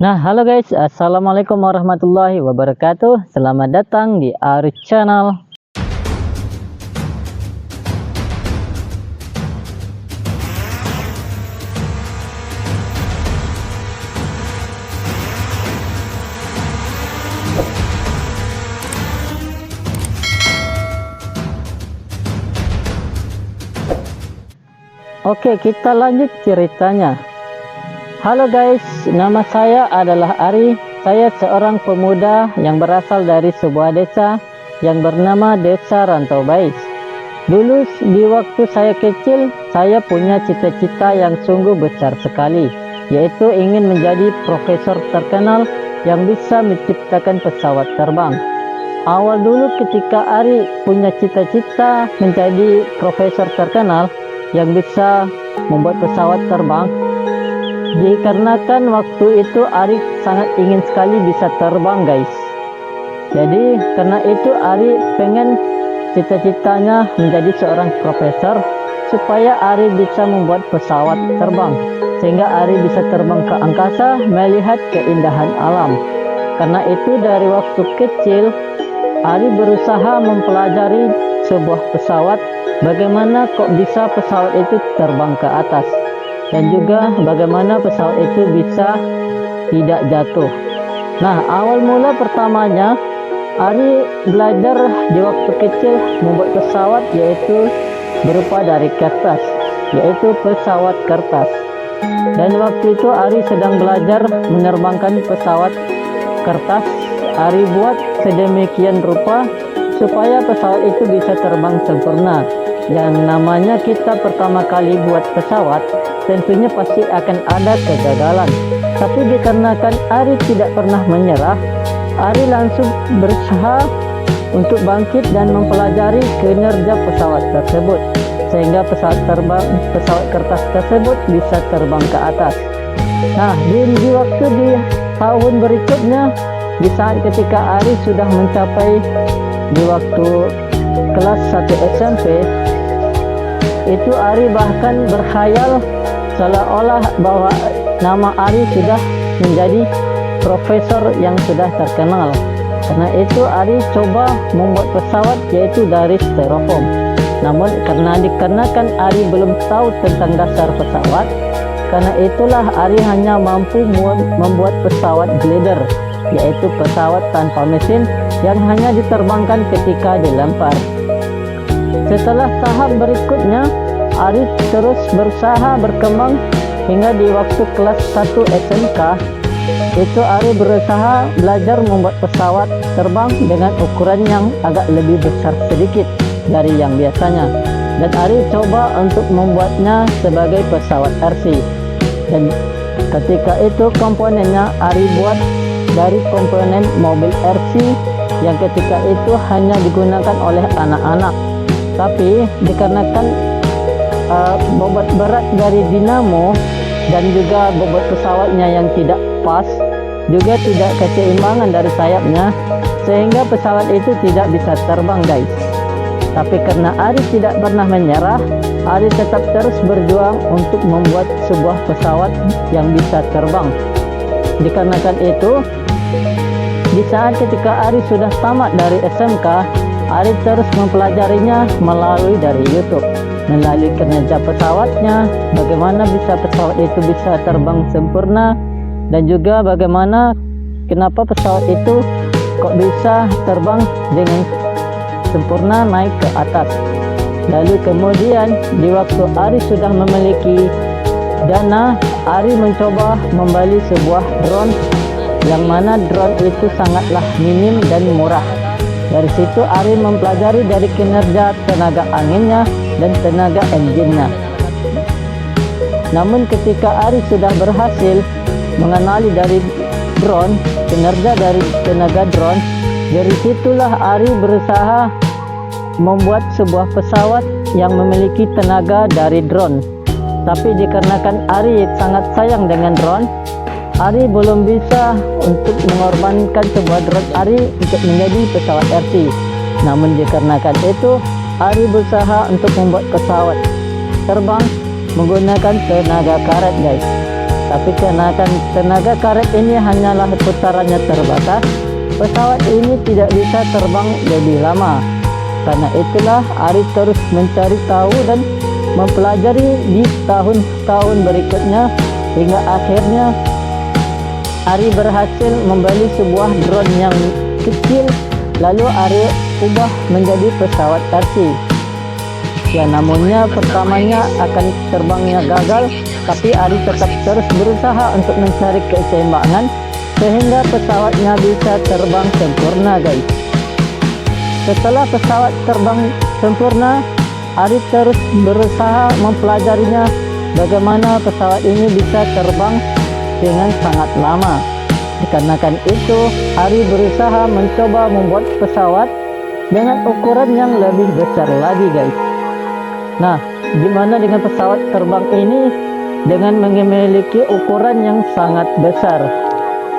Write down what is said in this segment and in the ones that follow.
Nah, halo guys, assalamualaikum warahmatullahi wabarakatuh. Selamat datang di Arif Channel. Oke, kita lanjut ceritanya. Halo guys, nama saya adalah Ari. Saya seorang pemuda yang berasal dari sebuah desa yang bernama Desa Rantau Bais. Dulu di waktu saya kecil, saya punya cita-cita yang sungguh besar sekali, yaitu ingin menjadi profesor terkenal yang bisa menciptakan pesawat terbang. Awal dulu ketika Ari punya cita-cita menjadi profesor terkenal yang bisa membuat pesawat terbang, dikarenakan waktu itu Ari sangat ingin sekali bisa terbang guys. Jadi karena itu Ari pengen cita-citanya menjadi seorang profesor supaya Ari bisa membuat pesawat terbang, sehingga Ari bisa terbang ke angkasa melihat keindahan alam. Karena itu dari waktu kecil Ari berusaha mempelajari sebuah pesawat, bagaimana kok bisa pesawat itu terbang ke atas, dan juga bagaimana pesawat itu bisa tidak jatuh. Nah, awal mula pertamanya Ari belajar di waktu kecil membuat pesawat, yaitu berupa dari kertas, yaitu pesawat kertas. Dan waktu itu Ari sedang belajar menerbangkan pesawat kertas. Ari buat sedemikian rupa supaya pesawat itu bisa terbang sempurna. Yang namanya kita pertama kali buat pesawat, tentunya pasti akan ada kegagalan. Tapi dikarenakan Ari tidak pernah menyerah, Ari langsung berusaha untuk bangkit dan mempelajari kinerja pesawat tersebut, sehingga pesawat kertas tersebut bisa terbang ke atas. Nah, di waktu di tahun berikutnya, di saat ketika Ari sudah mencapai di waktu kelas 1 SMP, itu Ari bahkan berkhayal seolah-olah bahwa nama Ari sudah menjadi profesor yang sudah terkenal. Karena itu Ari coba membuat pesawat, yaitu dari styrofoam. Namun dikarenakan Ari belum tahu tentang dasar pesawat, karena itulah Ari hanya mampu membuat pesawat glider, yaitu pesawat tanpa mesin yang hanya diterbangkan ketika dilempar. Setelah tahap berikutnya, Ari terus berusaha berkembang hingga di waktu kelas 1 SMK, itu Ari berusaha belajar membuat pesawat terbang dengan ukuran yang agak lebih besar sedikit dari yang biasanya. Dan Ari coba untuk membuatnya sebagai pesawat RC. Dan ketika itu komponennya Ari buat dari komponen mobil RC yang ketika itu hanya digunakan oleh anak-anak. Tapi dikarenakan bobot berat dari dinamo dan juga bobot pesawatnya yang tidak pas, juga tidak keseimbangan dari sayapnya, sehingga pesawat itu tidak bisa terbang guys. Tapi karena Ari tidak pernah menyerah, Ari tetap terus berjuang untuk membuat sebuah pesawat yang bisa terbang. Dikarenakan itu, di saat ketika Ari sudah tamat dari SMK, Ari terus mempelajarinya melalui dari YouTube, melalui kinerja pesawatnya, bagaimana bisa pesawat itu bisa terbang sempurna, dan juga bagaimana kenapa pesawat itu kok bisa terbang dengan sempurna naik ke atas. Lalu kemudian di waktu Ari sudah memiliki dana, Ari mencoba membeli sebuah drone, yang mana drone itu sangatlah minim dan murah. Dari situ Ari mempelajari dari kinerja tenaga anginnya dan tenaga engine-nya. Namun ketika Ari sudah berhasil mengenali dari drone, kinerja dari tenaga drone, dari situlah Ari berusaha membuat sebuah pesawat yang memiliki tenaga dari drone. Tapi dikarenakan Ari sangat sayang dengan drone, Ari belum bisa untuk mengorbankan sebuah drone Ari untuk menjadi pesawat RC. Namun dikarenakan itu, Ari berusaha untuk membuat pesawat terbang menggunakan tenaga karet guys. Tapi karena tenaga karet ini hanyalah putarannya terbatas, pesawat ini tidak bisa terbang lebih lama. Karena itulah Ari terus mencari tahu dan mempelajari di tahun-tahun berikutnya, hingga akhirnya Ari berhasil membeli sebuah drone yang kecil, lalu Ari ubah menjadi pesawat RC. Ya, namunnya pertamanya akan terbangnya gagal, tapi Ari tetap terus berusaha untuk mencari keseimbangan sehingga pesawatnya bisa terbang sempurna, guys. Setelah pesawat terbang sempurna, Ari terus berusaha mempelajarinya bagaimana pesawat ini bisa terbang dengan sangat lama. Dikarenakan itu, Ari berusaha mencoba membuat pesawat dengan ukuran yang lebih besar lagi, guys. Nah, gimana dengan pesawat terbang ini dengan memiliki ukuran yang sangat besar,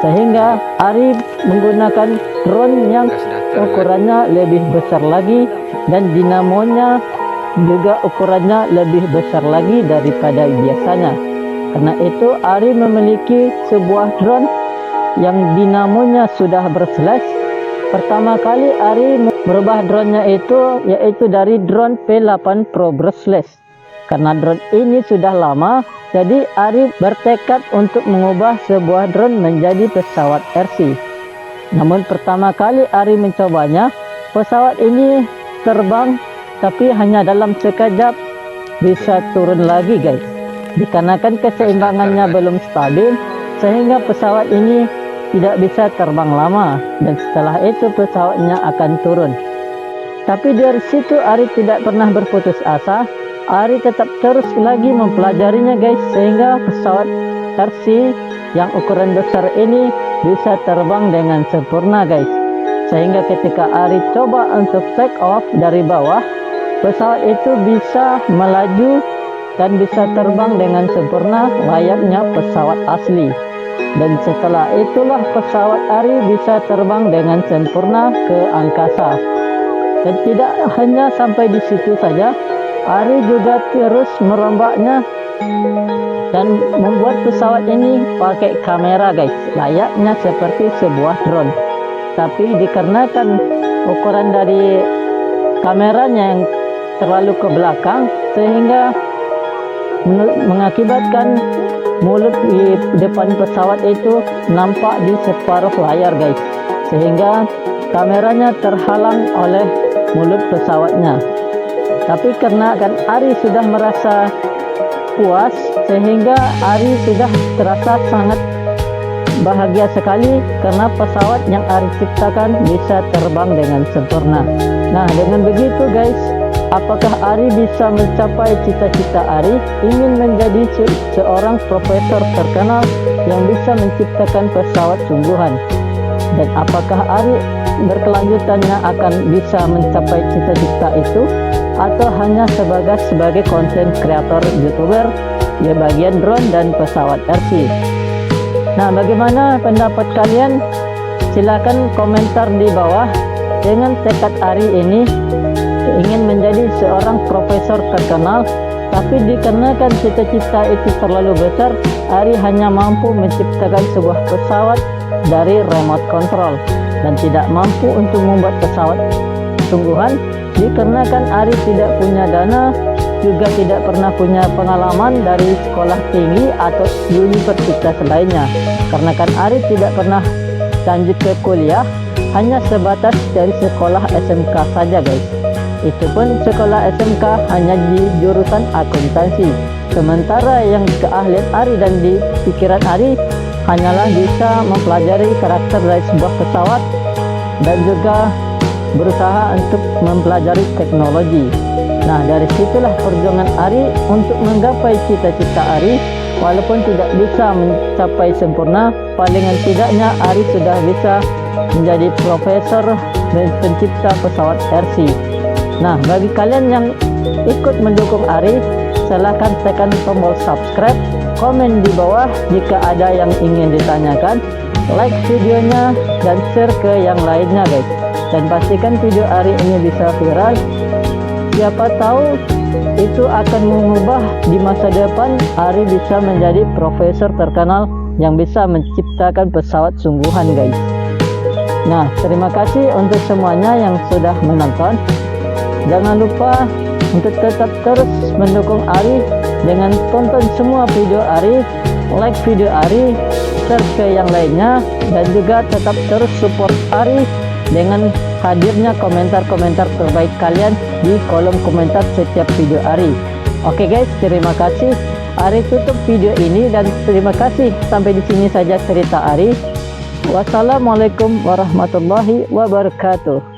sehingga Ari menggunakan drone yang ukurannya lebih besar lagi dan dinamonya juga ukurannya lebih besar lagi daripada biasanya. Karena itu Ari memiliki sebuah drone yang dinamonya sudah berslash. Pertama kali Ari merubah drone-nya yaitu dari drone P8 Pro berslash. Karena drone ini sudah lama, jadi Ari bertekad untuk mengubah sebuah drone menjadi pesawat RC. Namun pertama kali Ari mencobanya, pesawat ini terbang tapi hanya dalam sekejap bisa turun lagi, guys. Dikarenakan keseimbangannya belum stabil, sehingga pesawat ini tidak bisa terbang lama, dan setelah itu pesawatnya akan turun. Tapi dari situ Ari tidak pernah berputus asa. Ari tetap terus lagi mempelajarinya, guys, sehingga pesawat RC yang ukuran besar ini bisa terbang dengan sempurna, guys. Sehingga ketika Ari coba untuk take off dari bawah, pesawat itu bisa melaju dan bisa terbang dengan sempurna layaknya pesawat asli. Dan setelah itulah pesawat Ari bisa terbang dengan sempurna ke angkasa. Dan tidak hanya sampai di situ saja, Ari juga terus merombaknya dan membuat pesawat ini pakai kamera, guys, layaknya seperti sebuah drone. Tapi dikarenakan ukuran dari kameranya yang terlalu ke belakang, sehingga mengakibatkan mulut di depan pesawat itu nampak di separuh layar, guys, sehingga kameranya terhalang oleh mulut pesawatnya. Tapi karena Ari sudah merasa puas, sehingga Ari sudah terasa sangat bahagia sekali karena pesawat yang Ari ciptakan bisa terbang dengan sempurna. Nah, dengan begitu, guys, apakah Ari bisa mencapai cita-cita Ari ingin menjadi seorang profesor terkenal yang bisa menciptakan pesawat sungguhan? Dan apakah Ari berkelanjutannya akan bisa mencapai cita-cita itu, atau hanya sebagai konten kreator YouTuber ya bagian drone dan pesawat RC? Nah, bagaimana pendapat kalian? Silakan komentar di bawah. Dengan tekad Ari ini ingin menjadi seorang profesor terkenal, tapi dikarenakan cita-cita itu terlalu besar, Ari hanya mampu menciptakan sebuah pesawat dari remote control dan tidak mampu untuk membuat pesawat sungguhan. Dikarenakan Ari tidak punya dana, juga tidak pernah punya pengalaman dari sekolah tinggi atau universitas lainnya. Karena Ari tidak pernah lanjut ke kuliah, hanya sebatas dari sekolah SMK saja, guys. Itu pun sekolah SMK hanya di jurusan akuntansi. Sementara yang keahlian Ari dan di pikiran Ari hanyalah bisa mempelajari karakter dari sebuah pesawat dan juga berusaha untuk mempelajari teknologi. Nah, dari situlah perjuangan Ari untuk menggapai cita-cita Ari. Walaupun tidak bisa mencapai sempurna, palingan tidaknya Ari sudah bisa menjadi profesor dan pencipta pesawat RC. Nah, bagi kalian yang ikut mendukung Ari, silahkan tekan tombol subscribe, komen di bawah jika ada yang ingin ditanyakan, like videonya, dan share ke yang lainnya, guys. Dan pastikan video Ari ini bisa viral. Siapa tahu itu akan mengubah di masa depan Ari bisa menjadi profesor terkenal yang bisa menciptakan pesawat sungguhan guys. Nah, terima kasih untuk semuanya yang sudah menonton. Jangan lupa untuk tetap terus mendukung Ari dengan tonton semua video Ari, like video Ari, share ke yang lainnya, dan juga tetap terus support Ari dengan hadirnya komentar-komentar terbaik kalian di kolom komentar setiap video Ari. Oke guys, terima kasih. Ari tutup video ini dan terima kasih. Sampai di sini saja cerita Ari. Wassalamualaikum warahmatullahi wabarakatuh.